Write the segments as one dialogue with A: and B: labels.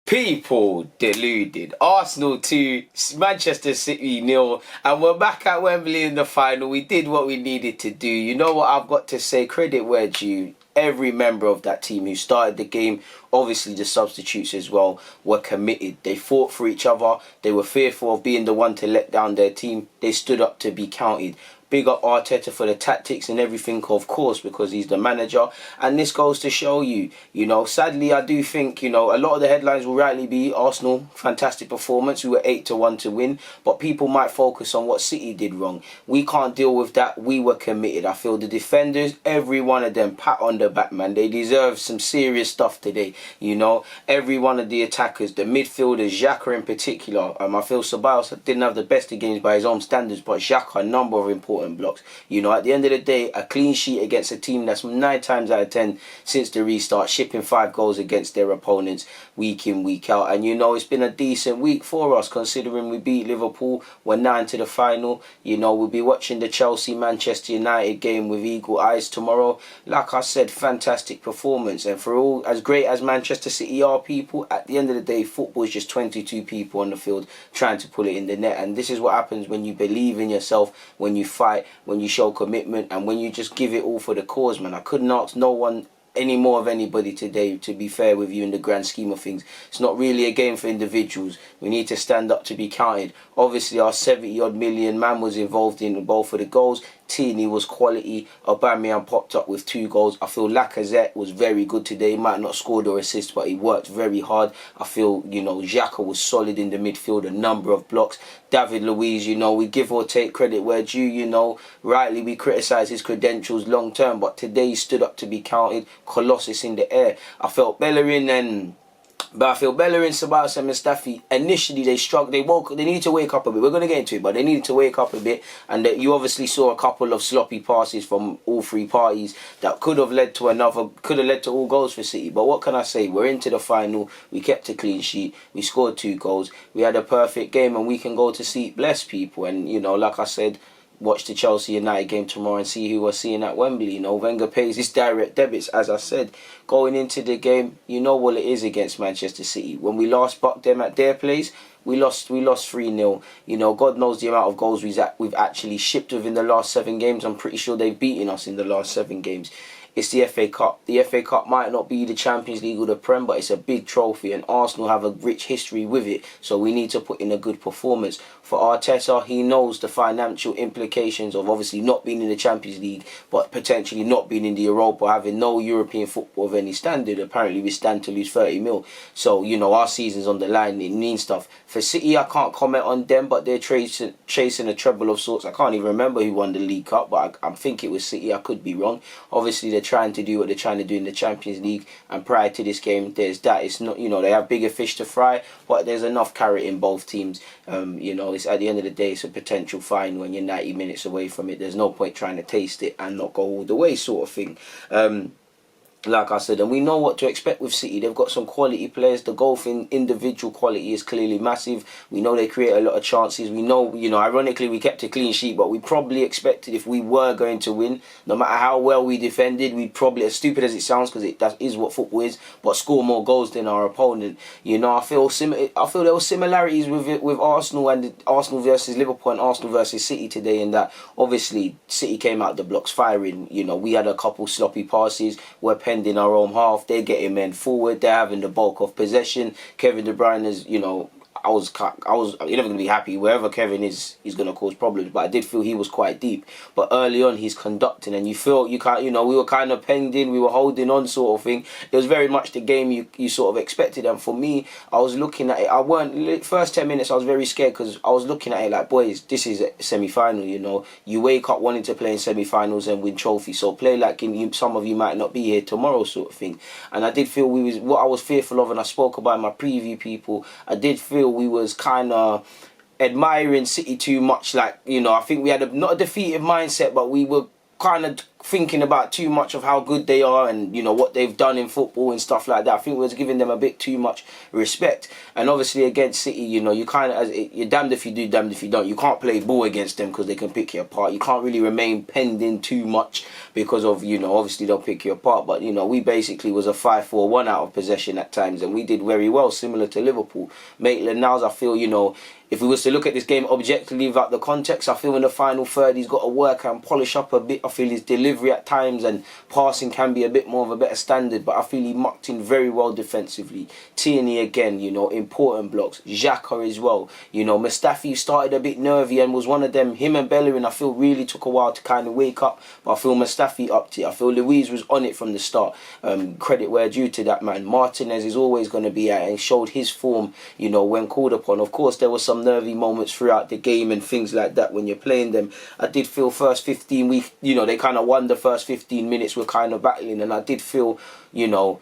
A: People deluded. Arsenal 2, Manchester City 0, and we're back at Wembley in the final. We did what we needed to do. You know what I've got to say? Credit where due. Every member of that team who started the game, obviously the substitutes as well, were committed. They fought for each other. They were fearful of being the one to let down their team. They stood up to be counted. Big up Arteta for the tactics and everything, of course, because he's the manager. And this goes to show you, sadly, I do think, a lot of the headlines will rightly be Arsenal, fantastic performance. We were 8-1 to win. But people might focus on what City did wrong. We can't deal with that. We were committed. I feel the defenders, every one of them, pat on the back, man. They deserve some serious stuff today, Every one of the attackers, the midfielders, Xhaka in particular. I feel Ceballos didn't have the best of games by his own standards, but Xhaka, a number of important blocks. At the end of the day, a clean sheet against a team that's 9 times out of 10 since the restart, shipping 5 goals against their opponents week in, week out. And it's been a decent week for us considering we beat Liverpool. We're 9 to the final. We'll be watching the Chelsea-Manchester United game with eagle eyes tomorrow. Like I said, fantastic performance. And for all as great as Manchester City are, people, at the end of the day, football is just 22 people on the field trying to pull it in the net. And this is what happens when you believe in yourself, when you fight, when you show commitment, and when you just give it all for the cause, man. I couldn't ask no one any more of anybody today, to be fair with you, in the grand scheme of things. It's not really a game for individuals. We need to stand up to be counted. Obviously, our 70-odd million man was involved in both of the goals. Tierney was quality. Aubameyang popped up with 2 goals. I feel Lacazette was very good today. He might not scored or assist, but he worked very hard. I feel, Xhaka was solid in the midfield, a number of blocks. David Luiz, we give or take credit where due, rightly we criticise his credentials long term, but today he stood up to be counted. Colossus in the air. I felt Bellerin, Ceballos and Mustafi, initially they struggled. They needed to wake up a bit. We're going to get into it, but they needed to wake up a bit. And you obviously saw a couple of sloppy passes from all 3 parties that could have led to all goals for City. But what can I say? We're into the final. We kept a clean sheet. We scored 2 goals. We had a perfect game, and we can go to sleep blessed, people. And like I said, watch the Chelsea United game tomorrow and see who we're seeing at Wembley. Wenger pays his direct debits, as I said. Going into the game, what it is against Manchester City. When we last bucked them at their place, we lost 3-0. God knows the amount of goals we've actually shipped within the last 7 games. I'm pretty sure they've beaten us in the last 7 games. It's the FA Cup. The FA Cup might not be the Champions League or the Prem, but it's a big trophy, and Arsenal have a rich history with it, so we need to put in a good performance. For Arteta, he knows the financial implications of obviously not being in the Champions League, but potentially not being in the Europa, having no European football of any standard. Apparently we stand to lose 30 mil. So, our season's on the line. It means stuff. For City, I can't comment on them, but they're chasing a treble of sorts. I can't even remember who won the League Cup, but I think it was City. I could be wrong. Obviously, they're trying to do what they're trying to do in the Champions League, and prior to this game, there's that. It's not, they have bigger fish to fry, but there's enough carrot in both teams. It's at the end of the day, it's a potential fine when you're 90 minutes away from it. There's no point trying to taste it and not go all the way, sort of thing. Like I said, and we know what to expect with City. They've got some quality players. The goal in individual quality is clearly massive. We know they create a lot of chances. We know, ironically, we kept a clean sheet, but we probably expected if we were going to win, no matter how well we defended, we'd probably, as stupid as it sounds, because that is what football is, but score more goals than our opponent. I feel there were similarities with Arsenal and Arsenal versus Liverpool and Arsenal versus City today, in that obviously City came out the blocks firing. We had a couple sloppy passes. We're in our own half, they're getting men forward, they're having the bulk of possession. Kevin De Bruyne is, you're never going to be happy. Wherever Kevin is, he's going to cause problems. But I did feel he was quite deep. But early on, he's conducting, and you feel we were kind of penned in, we were holding on, sort of thing. It was very much the game you sort of expected. And for me, I was looking at it. First 10 minutes, I was very scared, because I was looking at it like, boys, this is a semi-final. You wake up wanting to play in semi-finals and win trophies. So play like some of you might not be here tomorrow, sort of thing. And I did feel what I was fearful of, and I spoke about in my preview, people. I did feel we was kind of admiring City too much. I think we had not a defeated mindset, but we were kind of thinking about too much of how good they are and, you know, what they've done in football and stuff like that. I think we was giving them a bit too much respect. And obviously against City, you know, you kind of, you're damned if you do, damned if you don't. You can't play ball against them because they can pick you apart. You can't really remain penned in too much because of, you know, obviously they'll pick you apart. But, you know, we basically was a 5-4-1 out of possession at times, and we did very well, similar to Liverpool. Maitland-Niles, I feel, you know, if we was to look at this game objectively without the context, I feel in the final third he's got to work and polish up a bit. I feel his delivery at times and passing can be a bit more of a better standard, but I feel he mucked in very well defensively. Tierney again, you know, important blocks. Xhaka as well. You know, Mustafi started a bit nervy and was one of them. Him and Bellerin, I feel, really took a while to kind of wake up, but I feel Mustafi upped it. I feel Luiz was on it from the start. Credit where due to that man. Martinez is always going to be at it and showed his form, you know, when called upon. Of course, there was some nervy moments throughout the game and things like that when you're playing them. I did feel first 15 you know, they kind of won the first 15 minutes, were kind of battling, and I did feel, you know,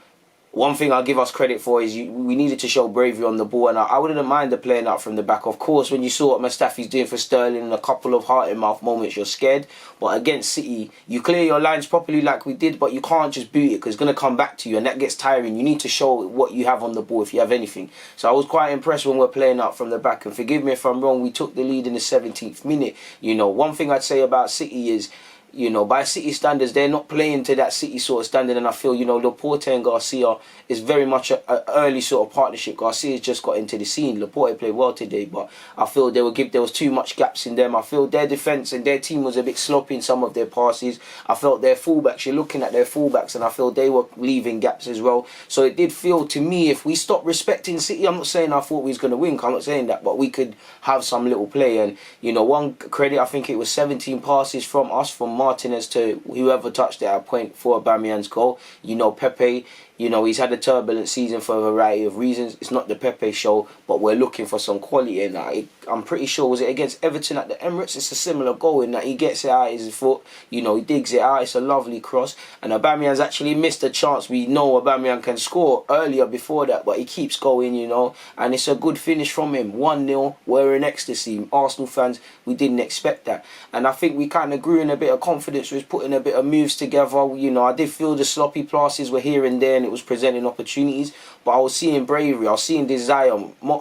A: one thing I'll give us credit for is we needed to show bravery on the ball, and I wouldn't mind the playing out from the back. Of course, when you saw what Mustafi's doing for Sterling and a couple of heart-in-mouth moments, you're scared. But against City, you clear your lines properly like we did, but you can't just boot it because it's going to come back to you, and that gets tiring. You need to show what you have on the ball if you have anything. So I was quite impressed when we're playing out from the back, and forgive me if I'm wrong, we took the lead in the 17th minute. You know, one thing I'd say about City is, you know, by City standards, they're not playing to that City sort of standard, and I feel, you know, Laporte and Garcia is very much an early sort of partnership. Garcia's just got into the scene. Laporte played well today, but I feel there was too much gaps in them. I feel their defence and their team was a bit sloppy in some of their passes. I felt their fullbacks, you're looking at their fullbacks, and I feel they were leaving gaps as well. So it did feel to me, if we stop respecting City, I'm not saying I thought we was going to win, I'm not saying that, but we could have some little play. And, you know, one credit, I think it was 17 passes from us, from Martinez to whoever touched it at point for Aubameyang's goal. You know, Pepe, you know, he's had a turbulent season for a variety of reasons. It's not the Pepe show, but we're looking for some quality in that. I'm pretty sure, was it against Everton at the Emirates? It's a similar goal in that he gets it out his foot, you know, he digs it out. It's a lovely cross, and Aubameyang's actually missed a chance. We know Aubameyang can score earlier before that, but he keeps going, you know, and it's a good finish from him. 1-0, we're in ecstasy. Arsenal fans, we didn't expect that, and I think we kind of grew in a bit of confidence with putting a bit of moves together. You know, I did feel the sloppy passes were here and there, and it was presenting opportunities, but I was seeing bravery, I was seeing desire.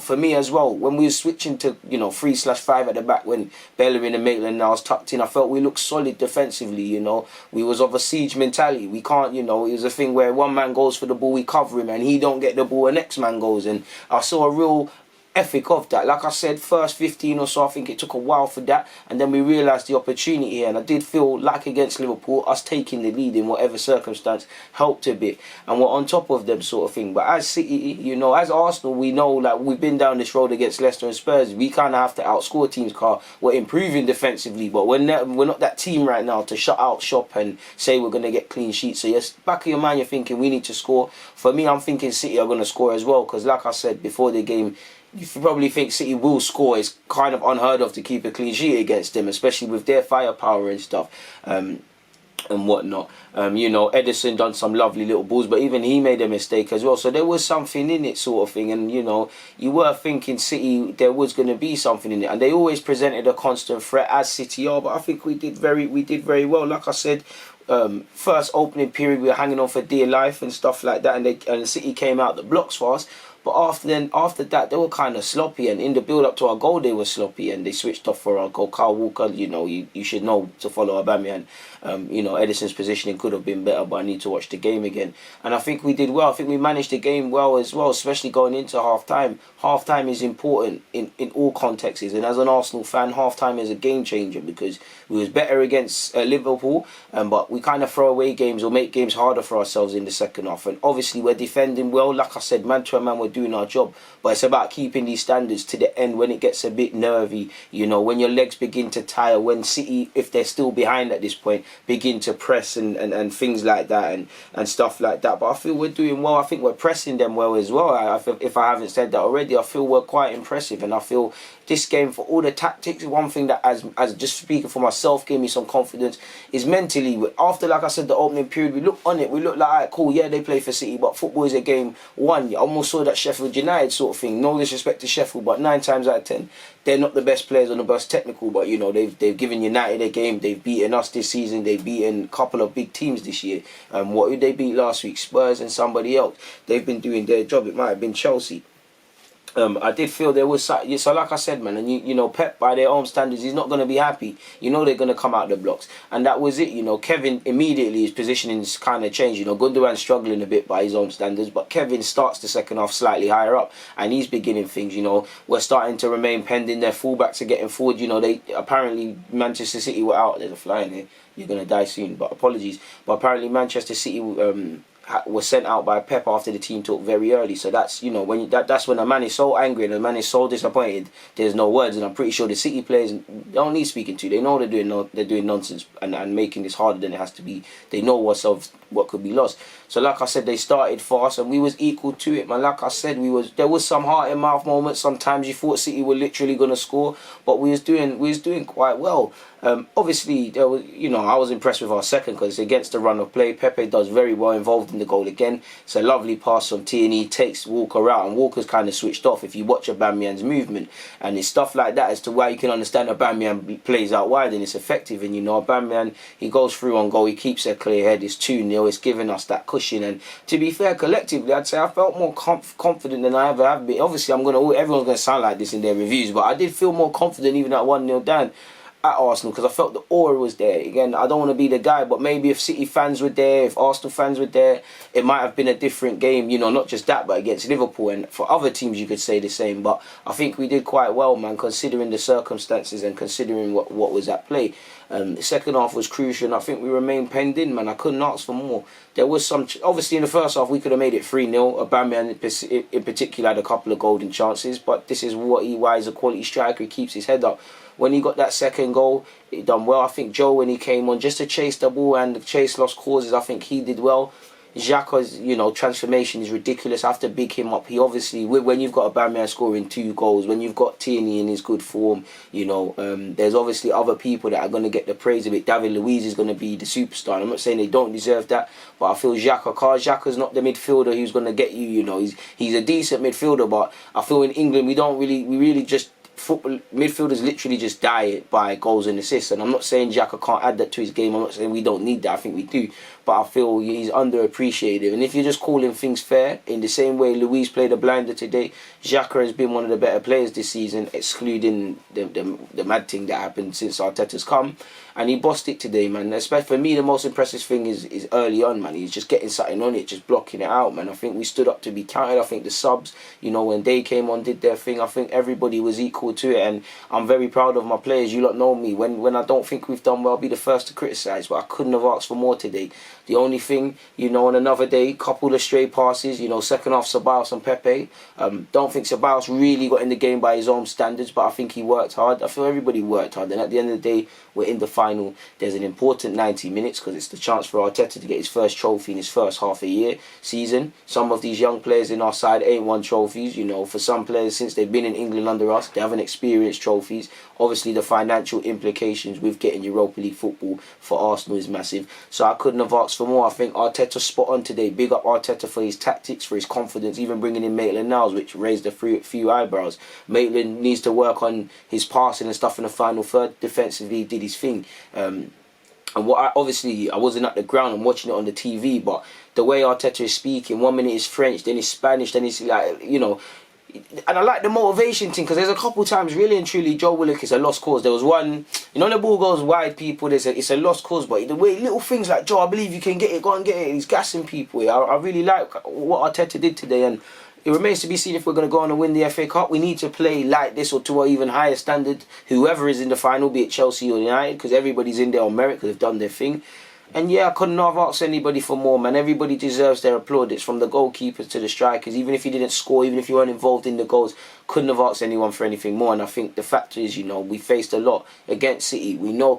A: For me as well, when we were switching to, you know, 3/5 at the back, when Bellerin and Maitland-Niles tucked in, I felt we looked solid defensively. You know, we was of a siege mentality. We can't, you know, it was a thing where one man goes for the ball, we cover him, and he don't get the ball, the next man goes. And I saw a real ethic of that. Like I said, first 15 or so, I think it took a while for that, and then we realised the opportunity here, and I did feel like against Liverpool, us taking the lead in whatever circumstance helped a bit, and we're on top of them sort of thing. But as City, you know, as Arsenal, we know, like, we've been down this road against Leicester and Spurs, we kind of have to outscore teams. We're improving defensively, but we're not that team right now to shut out shop and say we're going to get clean sheets. So yes, back of your mind, you're thinking we need to score. For me, I'm thinking City are going to score as well, because like I said before the game, you probably think City will score. It's kind of unheard of to keep a clean sheet against them, especially with their firepower and stuff, and whatnot. You know, Edison done some lovely little balls, but even he made a mistake as well. So there was something in it, sort of thing. And, you know, you were thinking City, there was going to be something in it, and they always presented a constant threat, as City are. But I think we did very well. Like I said, first opening period, we were hanging on for dear life and stuff like that, and City came out the blocks for us. But after that, they were kind of sloppy, and in the build-up to our goal, they were sloppy, and they switched off for our goal. Kyle Walker, you know, you should know to follow Aubameyang. You know, Edison's positioning could have been better, but I need to watch the game again. And I think we did well. I think we managed the game well as well, especially going into half-time. Half-time is important in all contexts, and as an Arsenal fan, half-time is a game-changer, because we was better against Liverpool, but we kind of throw away games or make games harder for ourselves in the second half. And obviously, we're defending well. Like I said, man to a man, we're doing our job, but it's about keeping these standards to the end when it gets a bit nervy, you know, when your legs begin to tire, when City, if they're still behind at this point, begin to press and things like that and stuff like that. But I feel we're doing well. I think we're pressing them well as well. If I haven't said that already, I feel we're quite impressive, and I feel this game, for all the tactics, one thing that, as just speaking for myself, gave me some confidence is mentally. After, like I said, the opening period, we looked on it, we looked like, alright, cool, yeah, they play for City, but football is a game won. You almost saw that Sheffield United sort of thing. No disrespect to Sheffield, but 9 times out of 10, they're not the best players on the best technical. But you know, they've given United a game. They've beaten us this season. They've beaten a couple of big teams this year. What did they beat last week? Spurs and somebody else. They've been doing their job. It might have been Chelsea. I did feel there was so like I said, man, and you know, Pep by their own standards, he's not going to be happy. You know, they're going to come out the blocks, and that was it. You know, Kevin immediately, his positioning is kind of changed. You know, Gundogan's struggling a bit by his own standards, but Kevin starts the second half slightly higher up, and he's beginning things. You know, we're starting to remain pending. Their fullbacks are getting forward. You know, they apparently Manchester City were out. There's a fly in here. You're going to die soon, but apologies. But apparently Manchester City was sent out by Pep after the team talk very early. So that's, you know, when that's when a man is so angry and a man is so disappointed, there's no words. And I'm pretty sure the City players don't need speaking to. They know they're doing nonsense and making this harder than it has to be. They know what could be lost. So like I said, they started fast and we was equal to it, man. Like I said, there was some heart in mouth moments. Sometimes you thought City were literally gonna score, but we was doing quite well. Obviously, there was, you know, I was impressed with our second because it's against the run of play. Pepe does very well involved in the goal again. It's a lovely pass from Tierney, takes Walker out, and Walker's kind of switched off if you watch Aubameyang's movement. And it's stuff like that as to why you can understand Aubameyang plays out wide and it's effective. And you know, Aubameyang, he goes through on goal, he keeps a clear head, it's 2-0, it's giving us that cushion. And to be fair, collectively, I'd say I felt more confident than I ever have been. Obviously, everyone's going to sound like this in their reviews, but I did feel more confident even at 1-0 down at Arsenal because I felt the aura was there. Again, I don't want to be the guy, but maybe if City fans were there, if Arsenal fans were there, it might have been a different game. You know, not just that, but against Liverpool, and for other teams you could say the same. But I think we did quite well, man, considering the circumstances and considering what was at play. The second half was crucial, and I think we remained penned in, man. I couldn't ask for more. There was some, obviously in the first half we could have made it 3-0. Aubameyang in particular had a couple of golden chances, but this is why he's a quality striker. He keeps his head up. When he got that second goal, he done well. I think Joe, when he came on, just to chase the ball and chase lost causes, I think he did well. Xhaka's, you know, transformation is ridiculous. I have to big him up. He obviously, when you've got Aubameyang scoring 2 goals, when you've got Tierney in his good form, you know, there's obviously other people that are going to get the praise of it. David Luiz is going to be the superstar. I'm not saying they don't deserve that, but I feel Xhaka's not the midfielder who's going to get you. You know, he's a decent midfielder, but I feel in England we really just. Football midfielders literally just die by goals and assists, and I'm not saying Xhaka can't add that to his game. I'm not saying we don't need that. I think we do, but I feel he's underappreciated. And if you're just calling things fair, in the same way Luis played a blinder today, Xhaka has been one of the better players this season, excluding the mad thing that happened since Arteta's come, and he bossed it today, man. Especially for me, the most impressive thing is early on, man. He's just getting something on it, just blocking it out, man. I think we stood up to be counted. I think the subs, you know, when they came on, did their thing. I think everybody was equal to it, and I'm very proud of my players. You lot know me. When I don't think we've done well, I'll be the first to criticise, but I couldn't have asked for more today. The only thing, you know, on another day, couple of stray passes, you know, second half Ceballos and Pepe. Don't think Ceballos really got in the game by his own standards, but I think he worked hard. I feel everybody worked hard, and at the end of the day, we're in the final. There's an important 90 minutes because it's the chance for Arteta to get his first trophy in his first half a year season. Some of these young players in our side ain't won trophies. You know, for some players, since they've been in England under us, they haven't experienced trophies. Obviously, the financial implications with getting Europa League football for Arsenal is massive. So I couldn't have asked for more. I think Arteta's spot on today. Big up Arteta for his tactics, for his confidence, even bringing in Maitland-Niles, which raised a few eyebrows. Maitland needs to work on his passing and stuff in the final third. Defensively, he did his thing. And obviously, I wasn't at the ground, I'm watching it on the TV, but the way Arteta is speaking, 1 minute is French, then it's Spanish, then it's like, you know. And I like the motivation thing because there's a couple times, really and truly, Joe Willock is a lost cause. There was one, you know, the ball goes wide, people, it's a lost cause, but the way little things like, Joe, I believe you can get it, go and get it, he's gassing people. I really like what Arteta did today, and it remains to be seen if we're going to go on and win the FA Cup. We need to play like this or to an even higher standard, whoever is in the final, be it Chelsea or United, because everybody's in there on merit because they've done their thing. And yeah, I couldn't have asked anybody for more, man. Everybody deserves their applaudits, from the goalkeepers to the strikers. Even if you didn't score, even if you weren't involved in the goals, couldn't have asked anyone for anything more. And I think the fact is, you know, we faced a lot against City. We know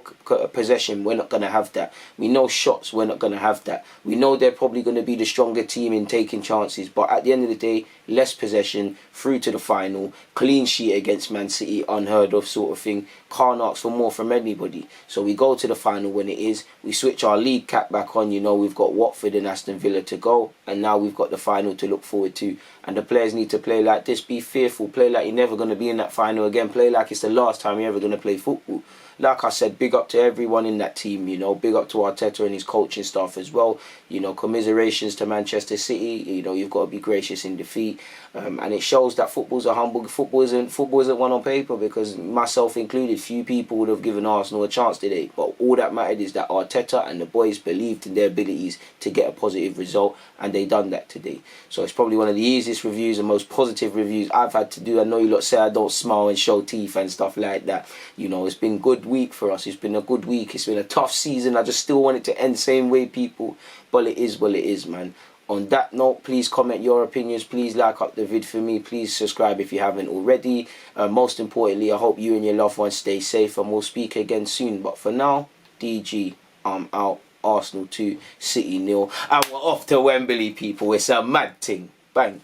A: possession, we're not going to have that. We know shots, we're not going to have that. We know they're probably going to be the stronger team in taking chances. But at the end of the day, less possession, through to the final, clean sheet against Man City, unheard of sort of thing. Can't ask for more from anybody. So we go to the final when it is. We switch our league cap back on. You know, we've got Watford and Aston Villa to go. And now we've got the final to look forward to. And the players need to play like this. Be fearful. Play like you're never going to be in that final again. Play like it's the last time you're ever going to play football. Like I said, big up to everyone in that team, you know. Big up to Arteta and his coaching staff as well. You know, commiserations to Manchester City. You know, you've got to be gracious in defeat. And it shows that football's a humble. Football isn't one on paper, because myself included, few people would have given Arsenal a chance today. But all that mattered is that Arteta and the boys believed in their abilities to get a positive result, and they done that today. So it's probably one of the easiest reviews and most positive reviews I've had to do. I know you lot say I don't smile and show teeth and stuff like that. You know, it's been a good week for us. It's been a good week. It's been a tough season. I just still want it to end the same way, people. But it is what it is, man. On that note, please comment your opinions. Please like up the vid for me. Please subscribe if you haven't already. Most importantly, I hope you and your loved ones stay safe, and we'll speak again soon. But for now, DG, I'm out. Arsenal 2, City 0. And we're off to Wembley, people. It's a mad thing. Bang.